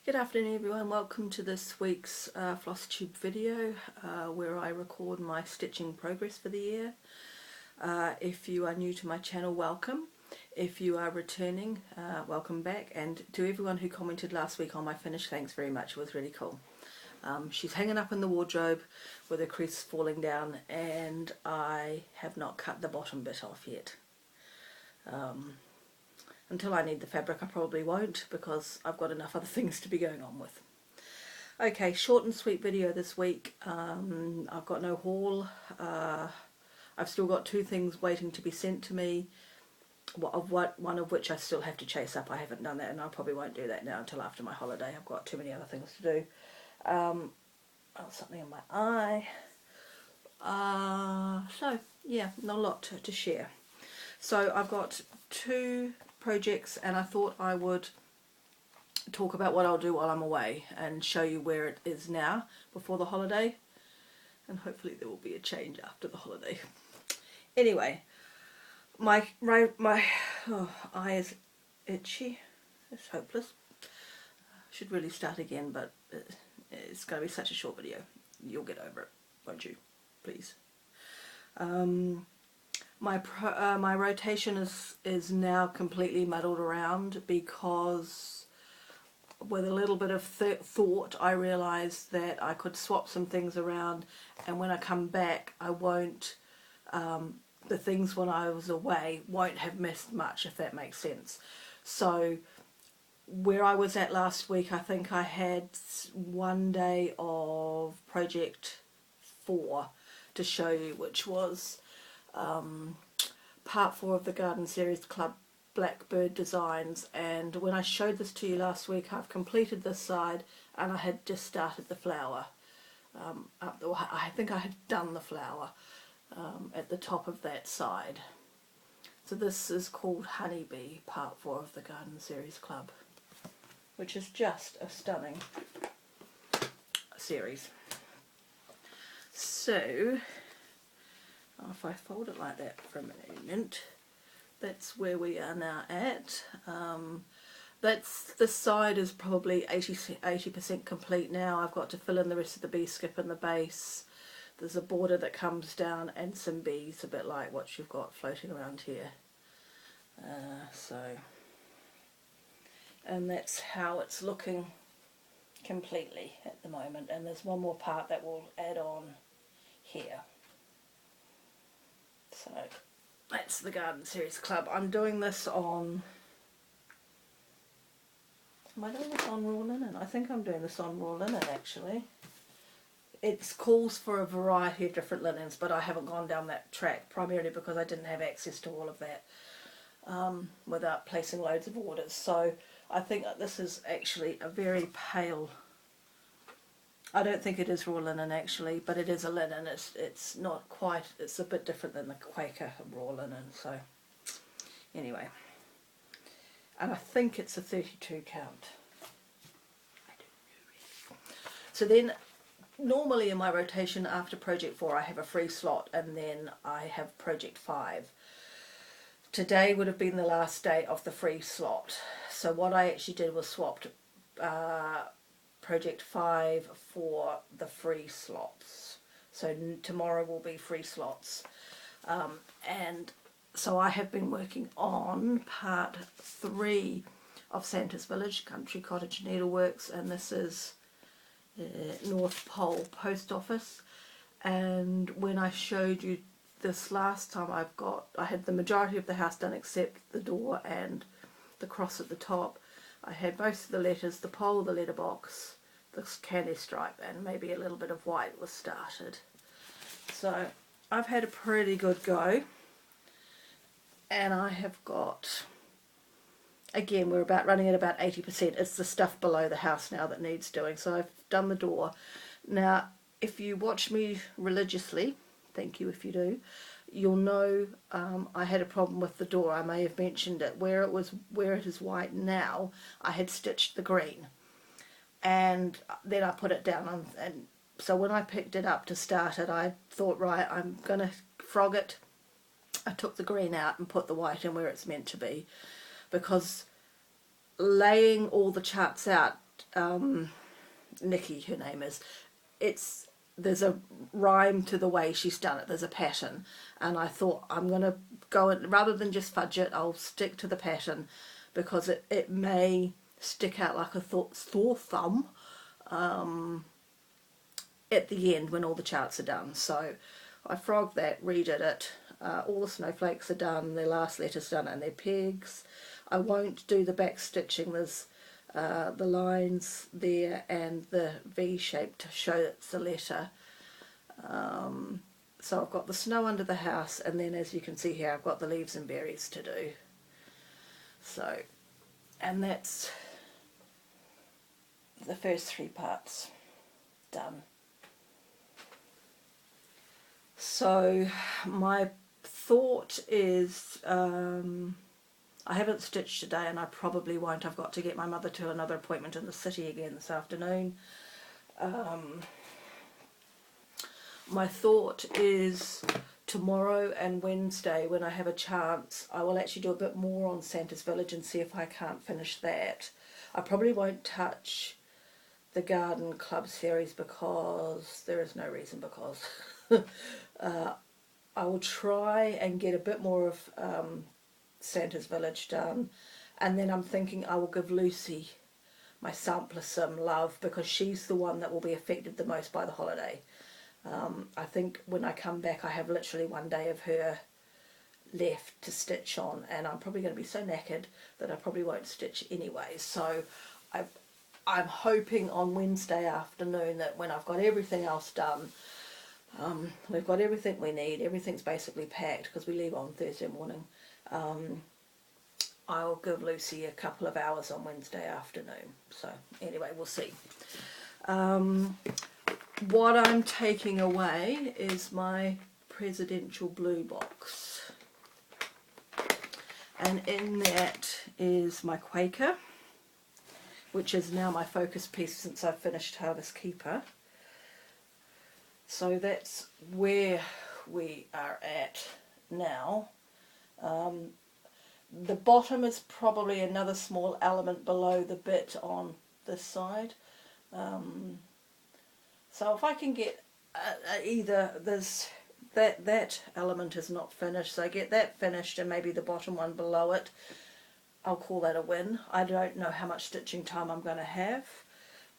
Good afternoon everyone, welcome to this week's Flosstube video where I record my stitching progress for the year. If you are new to my channel, welcome. If you are returning, welcome back. And to everyone who commented last week on my finish, thanks very much, it was really cool. She's hanging up in the wardrobe with her crease falling down, and I have not cut the bottom bit off yet. Until I need the fabric I probably won't, because I've got enough other things to be going on with. Okay, short and sweet video this week. I've got no haul. I've still got two things waiting to be sent to me, one of which I still have to chase up. I haven't done that, and I probably won't do that now until after my holiday. I've got too many other things to do. Something in my eye. So yeah, not a lot to share. So I've got two projects, and I thought I would talk about what I'll do while I'm away and show you where it is now before the holiday, and hopefully there will be a change after the holiday. Anyway, my eye is itchy. It's hopeless. Should really start again, but it's going to be such a short video. You'll get over it, won't you? Please. My rotation is now completely muddled around, because with a little bit of thought I realised that I could swap some things around, and when I come back I won't, the things when I was away won't have missed much, if that makes sense. So where I was at last week, I think I had one day of project 4 to show you, which was part 4 of the Garden Series Club Blackbird designs. And when I showed this to you last week, I've completed this side, and I had just started the flower. I think I had done the flower at the top of that side. So this is called Honeybee, part 4 of the Garden Series Club, which is just a stunning series. So if I fold it like that for a moment, that's where we are now at. This side is probably 80% complete now. I've got to fill in the rest of the bee skip in the base. There's a border that comes down and some bees, a bit like what you've got floating around here. And that's how it's looking completely at the moment. And there's one more part that will add on here. So that's the Garden Series Club. I'm doing this on, am I doing this on raw linen? I think I'm doing this on raw linen actually. It calls for a variety of different linens, but I haven't gone down that track, primarily because I didn't have access to all of that without placing loads of orders. So I think that this is actually a very pale, I don't think it is raw linen actually, but it is a linen. It's not quite, it's a bit different than the Quaker raw linen. So anyway, and I think it's a 32 count. I don't know really. So then normally in my rotation after project 4 I have a free slot, and then I have project 5. Today would have been the last day of the free slot. So what I actually did was swapped project 5 for the free slots. So tomorrow will be free slots. And so I have been working on part 3 of Santa's Village, Country Cottage Needleworks, and this is North Pole Post Office. And when I showed you this last time, I had the majority of the house done except the door and the cross at the top. I had most of the letters, the pole, the letterbox, the candy stripe, and maybe a little bit of white was started. So I've had a pretty good go, and I have got, again, we're running at about 80%. It's the stuff below the house now that needs doing. So I've done the door. Now, if you watch me religiously, thank you if you do, you'll know I had a problem with the door. I may have mentioned it. Where it is white now, I had stitched the green, and then I put it down and so when I picked it up to start it, I thought, right, I'm going to frog it. I took the green out and put the white in where it's meant to be, because laying all the charts out Nikki, her name is, there's a rhyme to the way she's done it, there's a pattern, and I thought I'm going to go in, rather than just fudge it, I'll stick to the pattern, because it may stick out like a sore thumb at the end when all the charts are done. So I frogged that, redid it, all the snowflakes are done, their last letter's done, and their pegs. I won't do the back stitching, there's the lines there and the V shape to show it's a letter. So I've got the snow under the house, and then as you can see here I've got the leaves and berries to do. So, and that's the first 3 parts done. So my thought is, I haven't stitched today, and I probably won't. I've got to get my mother to another appointment in the city again this afternoon. My thought is tomorrow and Wednesday, when I have a chance, I will actually do a bit more on Santa's Village and see if I can't finish that. I probably won't touch the Garden Club series because there is no reason because. I will try and get a bit more of Santa's Village done, and then I'm thinking I will give Lucy, my sampler, some love, because she's the one that will be affected the most by the holiday. I think when I come back I have literally 1 day of her left to stitch on, and I'm probably going to be so knackered that I probably won't stitch anyway. So I'm hoping on Wednesday afternoon that when I've got everything else done, we've got everything we need, everything's basically packed because we leave on Thursday morning, I'll give Lucy a couple of hours on Wednesday afternoon. So anyway, we'll see. What I'm taking away is my Presidential Blue box, and in that is my Quaker, which is now my focus piece since I've finished Harvest Keeper. So that's where we are at now. The bottom is probably another small element below the bit on this side. So if I can get either this, that element is not finished, so I get that finished and maybe the bottom one below it, I'll call that a win. I don't know how much stitching time I'm going to have,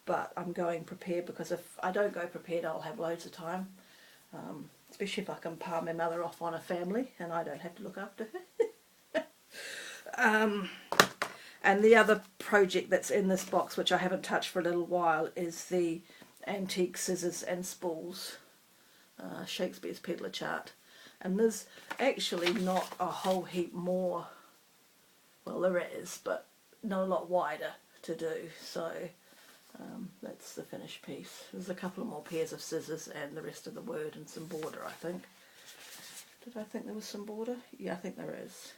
but I'm going prepared, because if I don't go prepared I'll have loads of time, especially if I can palm my mother off on a family and I don't have to look after her. And the other project that's in this box, which I haven't touched for a little while, is the Antique Scissors and Spools, Shakespeare's Peddler Chart. And there's actually not a whole heap more, well there is, but not a lot wider to do. So that's the finished piece. There's a couple of more pairs of scissors and the rest of the word and some border, I think. Did I think there was some border? Yeah, I think there is.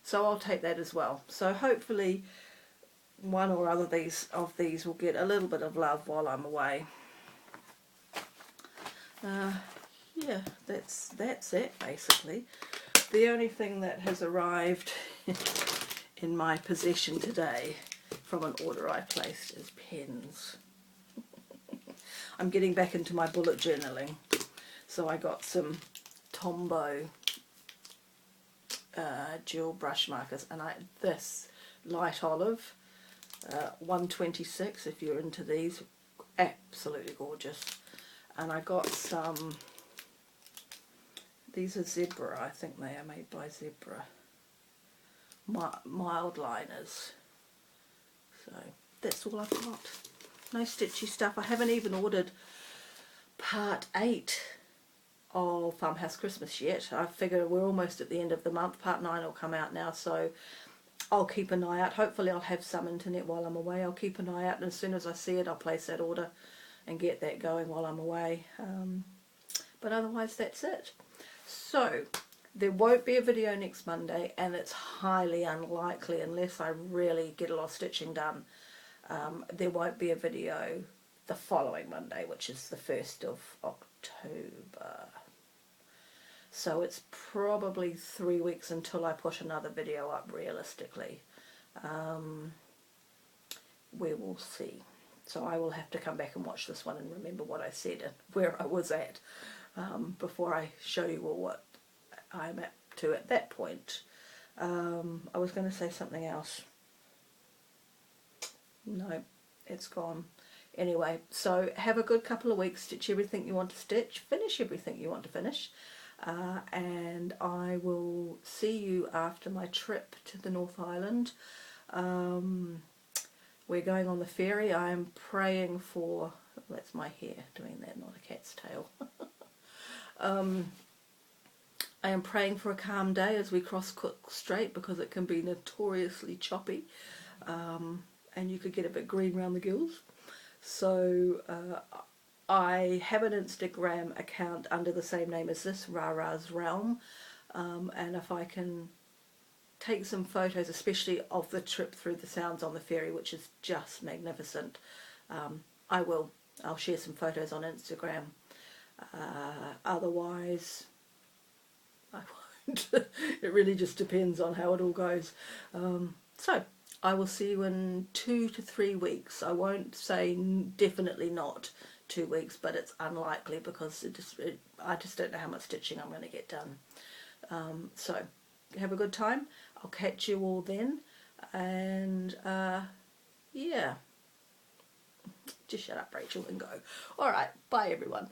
So I'll take that as well. So hopefully one or other of these will get a little bit of love while I'm away. Yeah, that's it basically. The only thing that has arrived in my possession today from an order I placed is pens. I'm getting back into my bullet journaling, so I got some Tombow dual brush markers, and this light olive 126, if you're into these, absolutely gorgeous. And I got some, these are Zebra, I think they are made by Zebra, mild liners. So that's all I've got. No stitchy stuff. I haven't even ordered part 8 of Farmhouse Christmas yet. I figure we're almost at the end of the month. Part 9 will come out now, so I'll keep an eye out. Hopefully I'll have some internet while I'm away. I'll keep an eye out, and as soon as I see it I'll place that order and get that going while I'm away. But otherwise that's it. So there won't be a video next Monday, and it's highly unlikely, unless I really get a lot of stitching done, there won't be a video the following Monday, which is the 1st of October. So it's probably 3 weeks until I put another video up, realistically. we will see. So I will have to come back and watch this one and remember what I said and where I was at before I show you all what I'm up to at that point. I was going to say something else. No, it's gone. Anyway, so have a good couple of weeks. Stitch everything you want to stitch. Finish everything you want to finish. And I will see you after my trip to the North Island. We're going on the ferry. I am praying for... That's my hair doing that, not a cat's tail. I am praying for a calm day as we cross Cook Strait, because it can be notoriously choppy, and you could get a bit green around the gills. So I have an Instagram account under the same name as this, Rara's Realm, and if I can take some photos, especially of the trip through the Sounds on the ferry, which is just magnificent, I will. I'll share some photos on Instagram. Otherwise, I won't. It really just depends on how it all goes. So I will see you in 2 to 3 weeks. I won't say definitely not 2 weeks, but it's unlikely because I just don't know how much stitching I'm going to get done. So have a good time. I'll catch you all then, and yeah, just shut up, Rachel, and go. All right, bye everyone.